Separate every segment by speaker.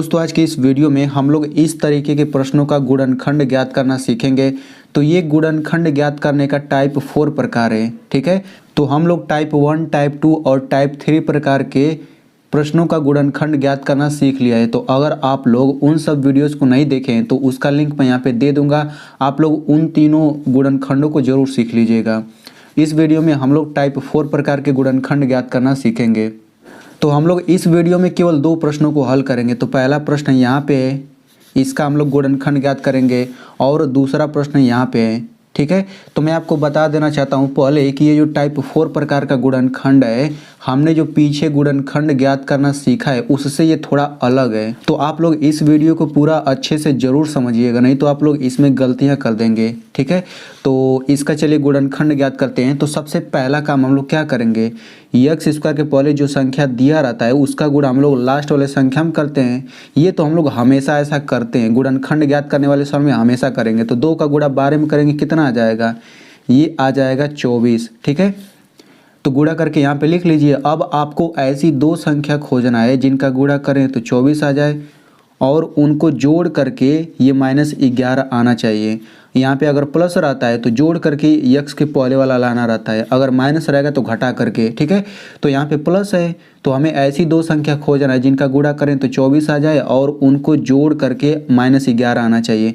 Speaker 1: दोस्तों आज की इस वीडियो में हम लोग इस तरीके के प्रश्नों का गुणनखंड ज्ञात करना सीखेंगे। तो ये गुणनखंड ज्ञात करने का टाइप 4 प्रकार है, ठीक है। तो हम लोग टाइप 1, टाइप 2 और टाइप 3 प्रकार के प्रश्नों का गुणनखंड ज्ञात करना सीख लिया है। तो अगर आप लोग उन सब वीडियोस को नहीं देखें तो उसका लिंक मैं यहाँ पे दे दूंगा, आप लोग उन तीनों गुणनखंडों को जरूर सीख लीजिएगा। इस वीडियो में हम लोग टाइप 4 प्रकार के गुणनखंड ज्ञात करना सीखेंगे। तो हम लोग इस वीडियो में केवल 2 प्रश्नों को हल करेंगे। तो पहला प्रश्न यहाँ पे है, इसका हम लोग गुणनखंड ज्ञात करेंगे, और दूसरा प्रश्न यहाँ पे है, ठीक है। तो मैं आपको बता देना चाहता हूँ पहले कि ये जो टाइप 4 प्रकार का गुणनखंड है, हमने जो पीछे गुणनखंड ज्ञात करना सीखा है उससे ये थोड़ा अलग है। तो आप लोग इस वीडियो को पूरा अच्छे से ज़रूर समझिएगा, नहीं तो आप लोग इसमें गलतियाँ कर देंगे, ठीक है। तो इसका चलिए गुणनखंड ज्ञात करते हैं। तो सबसे पहला काम हम लोग क्या करेंगे, एक्स स्क्वायर के पहले जो संख्या दिया रहता है उसका गुणा हम लोग लास्ट वाले संख्या में करते हैं। ये तो हम लोग हमेशा ऐसा करते हैं, गुणनखंड ज्ञात करने वाले समय में हमेशा करेंगे। तो 2 का गुणा 12 में करेंगे, कितना आ जाएगा, ये आ जाएगा 24, ठीक है। तो गुणा करके यहाँ पे लिख लीजिए। अब आपको ऐसी 2 संख्या खोजना है जिनका गुणा करें तो 24 आ जाए, और उनको जोड़ करके ये -11 आना चाहिए। यहाँ पे अगर प्लस रहता है तो जोड़ करके यक्स के पहले वाला लाना रहता है, अगर माइनस रहेगा तो घटा करके, ठीक है। तो यहाँ पे प्लस है तो हमें ऐसी 2 संख्या खोजना है जिनका गुणा करें तो 24 आ जाए और उनको जोड़ करके -11 आना चाहिए।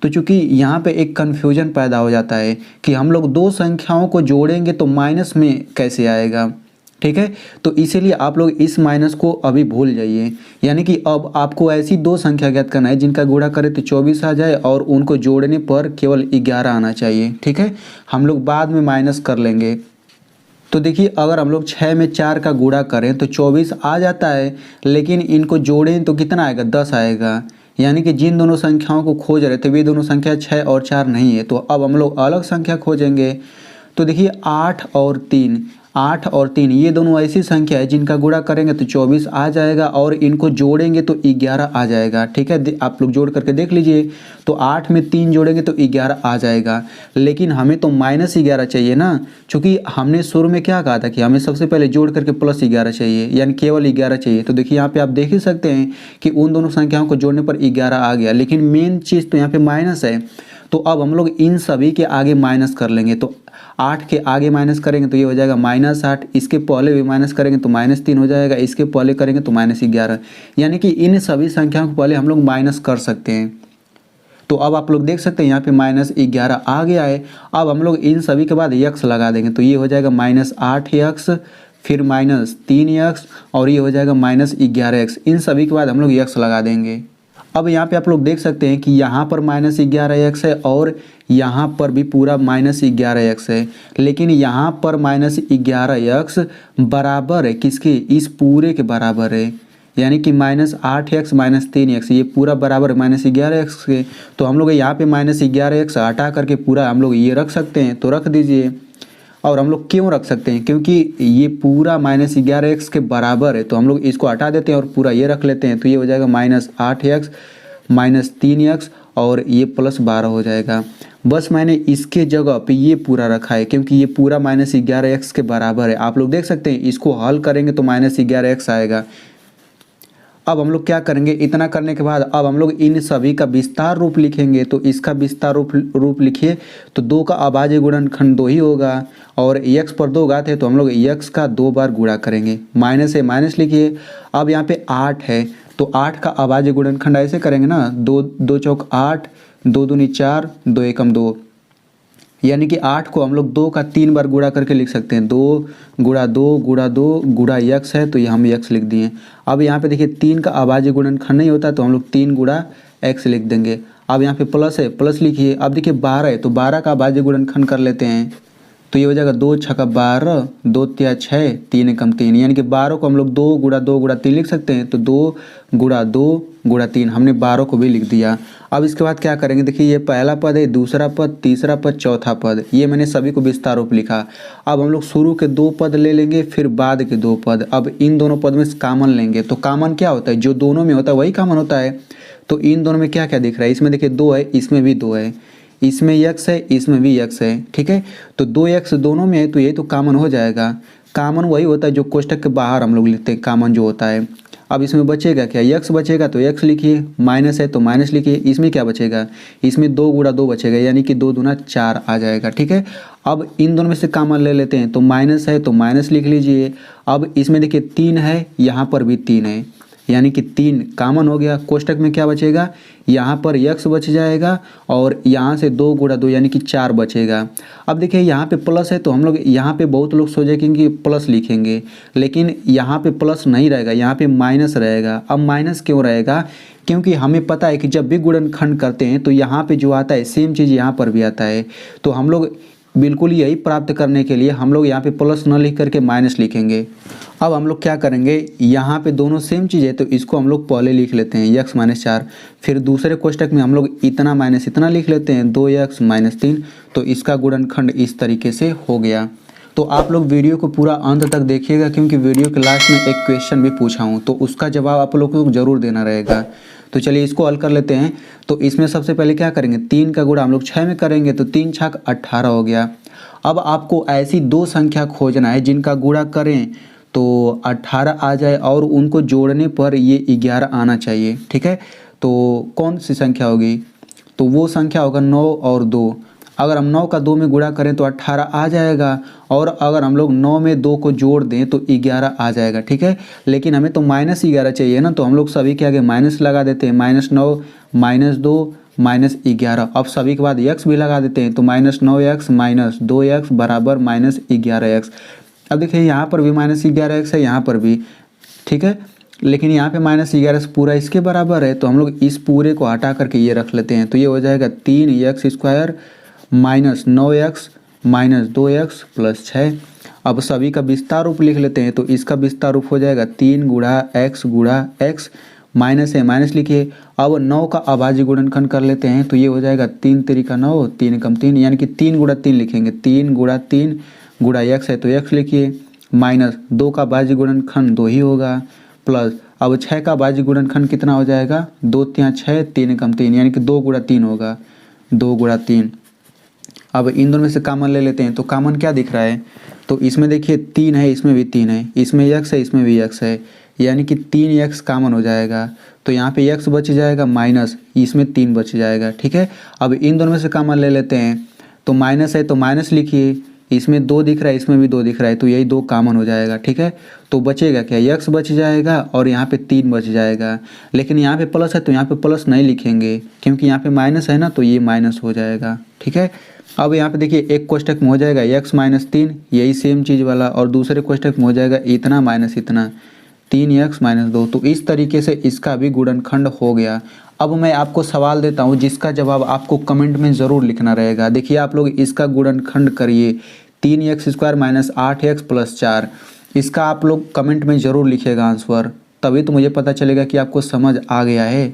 Speaker 1: तो चूंकि यहाँ पे एक कन्फ्यूजन पैदा हो जाता है कि हम लोग 2 संख्याओं को जोड़ेंगे तो माइनस में कैसे आएगा, ठीक है। तो इसीलिए आप लोग इस माइनस को अभी भूल जाइए। यानी कि अब आपको ऐसी 2 संख्या ज्ञात करना है जिनका गुणा करें तो 24 आ जाए और उनको जोड़ने पर केवल 11 आना चाहिए, ठीक है। हम लोग बाद में माइनस कर लेंगे। तो देखिए अगर हम लोग 6 में 4 का गुणा करें तो 24 आ जाता है, लेकिन इनको जोड़ें तो कितना आएगा, 10 आएगा। यानी कि जिन दोनों संख्याओं को खोज रहे थे वे दोनों संख्या 6 और 4 नहीं है। तो अब हम लोग अलग संख्या खोजेंगे। तो देखिए 8 और 3 ये दोनों ऐसी संख्या है जिनका गुणा करेंगे तो 24 आ जाएगा और इनको जोड़ेंगे तो 11 आ जाएगा, ठीक है। आप लोग जोड़ करके देख लीजिए। तो 8 में 3 जोड़ेंगे तो 11 आ जाएगा, लेकिन हमें तो -11 चाहिए ना, क्योंकि हमने शुरू में क्या कहा था कि हमें सबसे पहले जोड़ करके +11 चाहिए, यानी केवल 11 चाहिए। तो देखिए यहाँ पे आप देख ही सकते हैं कि उन दोनों संख्याओं को जोड़ने पर 11 आ गया, लेकिन मेन चीज़ तो यहाँ पे माइनस है। तो अब हम लोग इन सभी के आगे माइनस कर लेंगे। तो 8 के आगे माइनस करेंगे तो ये हो जाएगा -8, इसके पहले भी माइनस करेंगे तो -3 हो जाएगा, इसके पहले करेंगे तो -11। यानी कि इन सभी संख्याओं को पहले हम लोग माइनस कर सकते हैं। तो अब आप लोग देख सकते हैं यहाँ पे -11 आ गया है। अब हम लोग इन सभी के बाद यक्स लगा देंगे तो ये हो जाएगा -8x, फिर -3x और ये हो जाएगा -11x। इन सभी के बाद हम लोग यक्स लगा देंगे। अब यहाँ पे आप लोग देख सकते हैं कि यहाँ पर -11x है और यहाँ पर भी पूरा -11x है, लेकिन यहाँ पर -11x बराबर है किसके, इस पूरे के बराबर है। यानी कि -8x -3x ये पूरा बराबर है -11x के। तो हम लोग यहाँ पे -11x हटा करके पूरा हम लोग ये रख सकते हैं, तो रख दीजिए। और हम लोग क्यों रख सकते हैं, क्योंकि ये पूरा -11x के बराबर है, तो हम लोग इसको हटा देते हैं और पूरा ये रख लेते हैं। तो ये हो जाएगा -8x -3x और ये +12 हो जाएगा। बस मैंने इसके जगह पे ये पूरा रखा है क्योंकि ये पूरा -11x के बराबर है। आप लोग देख सकते हैं इसको हल करेंगे तो -11x आएगा। अब हम लोग क्या करेंगे, इतना करने के बाद अब हम लोग इन सभी का विस्तार रूप लिखेंगे। तो इसका विस्तार रूप लिखिए तो 2 का अभाज्य गुणनखंड 2 ही होगा, और x पर 2 घात है तो हम लोग x का 2 बार गुणा करेंगे। माइनस है माइनस लिखिए। अब यहाँ पे 8 है तो 8 का अभाज्य गुणनखंड ऐसे करेंगे ना, 2 चौक 8, 2 दूनी 4, 2 एकम 2। यानी कि 8 को हम लोग 2 का 3 बार गुणा करके लिख सकते हैं। 2 गुणा 2 गुणा 2 गुणा यक्स है तो ये हम यक्स लिख दिए। अब यहाँ पे देखिए 3 का अभाज्य गुणनखंड नहीं होता तो हम लोग 3 गुणा x लिख देंगे। अब यहाँ पे प्लस है, प्लस लिखिए। अब देखिए 12 है तो 12 का अभाज्य गुणनखंड कर लेते हैं। तो ये हो जाएगा 2 छक्का 12, 2 तिया 6, 3 एकम 3। यानी कि 12 को हम लोग 2 गुणा 2 गुणा 3 लिख सकते हैं। तो 2 गुणा 2 गुणा 3 हमने 12 को भी लिख दिया। अब इसके बाद क्या करेंगे, देखिए ये पहला पद है, दूसरा पद, तीसरा पद, चौथा पद, ये मैंने सभी को विस्तार रूप लिखा। अब हम लोग शुरू के 2 पद ले लेंगे, फिर बाद के 2 पद। अब इन दोनों पद में कॉमन लेंगे। तो कॉमन क्या होता है, जो दोनों में होता है वही कॉमन होता है। तो इन दोनों में क्या क्या दिख रहा है, इसमें देखिए 2 है, इसमें भी 2 है, इसमें यक्स है, इसमें भी यक्स है, ठीक है। तो 2x दोनों में है तो ये तो कॉमन हो जाएगा। कॉमन वही होता है जो कोष्टक के बाहर हम लोग लिखते हैं, कॉमन जो होता है। अब इसमें बचेगा क्या, x बचेगा तो x लिखिए, माइनस है तो माइनस लिखिए। इसमें क्या बचेगा, इसमें 2 गुणा 2 बचेगा, यानी कि 2 दूना 4 आ जाएगा। ठीक है, अब इन दोनों में से कॉमन ले लेते हैं, तो माइनस है तो माइनस लिख लीजिए। अब इसमें देखिए 3 है, यहाँ पर भी 3 है, यानी कि 3 कॉमन हो गया। कोष्टक में क्या बचेगा, यहाँ पर x बच जाएगा और यहाँ से 2 गुणा 2 यानी कि 4 बचेगा। अब देखिए यहाँ पे प्लस है तो हम लोग यहाँ पे बहुत लोग सोचेंगे कि प्लस लिखेंगे, लेकिन यहाँ पे प्लस नहीं रहेगा, यहाँ पे माइनस रहेगा। अब माइनस क्यों रहेगा, क्योंकि हमें पता है कि जब भी गुणनखंड करते हैं तो यहाँ पे जो आता है सेम चीज़ यहाँ पर भी आता है। तो हम लोग बिल्कुल यही प्राप्त करने के लिए हम लोग यहाँ पे प्लस न लिख करके माइनस लिखेंगे। अब हम लोग क्या करेंगे, यहाँ पे दोनों सेम चीज़ है तो इसको हम लोग पहले लिख लेते हैं x माइनस 4, फिर दूसरे कोष्टक में हम लोग इतना माइनस इतना लिख लेते हैं 2x माइनस 3। तो इसका गुणनखंड इस तरीके से हो गया। तो आप लोग वीडियो को पूरा अंत तक देखिएगा, क्योंकि वीडियो के लास्ट में एक क्वेश्चन भी पूछा हूँ तो उसका जवाब आप लोग को ज़रूर देना रहेगा। तो चलिए इसको हल कर लेते हैं। तो इसमें सबसे पहले क्या करेंगे, 3 का गुणा हम लोग 6 में करेंगे तो 3 छक 18 हो गया। अब आपको ऐसी 2 संख्या खोजना है जिनका गुणा करें तो 18 आ जाए और उनको जोड़ने पर ये 11 आना चाहिए। ठीक है, तो कौन सी संख्या होगी, तो वो संख्या होगा 9 और 2। अगर हम 9 का 2 में गुणा करें तो 18 आ जाएगा, और अगर हम लोग 9 में 2 को जोड़ दें तो 11 आ जाएगा। ठीक है, लेकिन हमें तो -11 चाहिए ना, तो हम लोग सभी के आगे माइनस लगा देते हैं, -9 -2 -11। अब सभी के बाद x भी लगा देते हैं, तो -9x -2x बराबर -11x। अब देखिए यहाँ पर भी -11x है, यहाँ पर भी। ठीक है, लेकिन यहाँ पे -11 पूरा इसके बराबर है, तो हम लोग इस पूरे को हटा करके ये रख लेते हैं। तो ये हो जाएगा 3x² -9x -2x + 6। अब सभी का विस्तार रूप लिख लेते हैं, तो इसका विस्तार रूप हो जाएगा 3 गुणा x माइनस है माइनस लिखिए। अब 9 का अभाज्य गुणनखंड कर लेते हैं, तो ये हो जाएगा 3 3 9 3 कम 3, यानी कि 3 गुणा 3 लिखेंगे। 3 गुणा 3 गुणा x है तो x लिखिए, माइनस 2 का भाज्य गुणनखंड 2 ही होगा, प्लस अब 6 का भाज्य गुणनखंड कितना हो जाएगा, 2 3 6 3 कम 3, यानी कि 2 गुणा 3 होगा, 2 गुणा 3। अब इन दोनों में से कॉमन ले लेते हैं, तो कॉमन क्या दिख रहा है, तो इसमें देखिए 3 है, इसमें भी 3 है, इसमें x है, इसमें भी x है, यानी कि 3x कॉमन हो जाएगा। तो यहाँ पे x बच जाएगा माइनस, इसमें 3 बच जाएगा। ठीक है, अब इन दोनों में से कॉमन ले लेते हैं, तो माइनस है तो माइनस लिखिए, इसमें 2 दिख रहा है, इसमें भी 2 दिख रहा है, तो यही 2 कॉमन हो जाएगा। ठीक है, तो बचेगा क्या, x बच जाएगा और यहाँ पे 3 बच जाएगा। लेकिन यहाँ पे प्लस है तो यहाँ पे प्लस नहीं लिखेंगे, क्योंकि यहाँ पे माइनस है ना, तो ये माइनस हो जाएगा। ठीक है, अब यहाँ पे देखिए एक कोष्टक में हो जाएगा x माइनस 3, यही सेम चीज़ वाला, और दूसरे कोष्टक में हो जाएगा इतना माइनस इतना, 3x माइनस 2। तो इस तरीके से इसका भी गुणनखंड हो गया। अब मैं आपको सवाल देता हूँ जिसका जवाब आपको कमेंट में ज़रूर लिखना रहेगा। देखिए आप लोग इसका गुणनखंड करिए, 3x² - 8x + 4। इसका आप लोग कमेंट में ज़रूर लिखिएगा आंसर, तभी तो मुझे पता चलेगा कि आपको समझ आ गया है।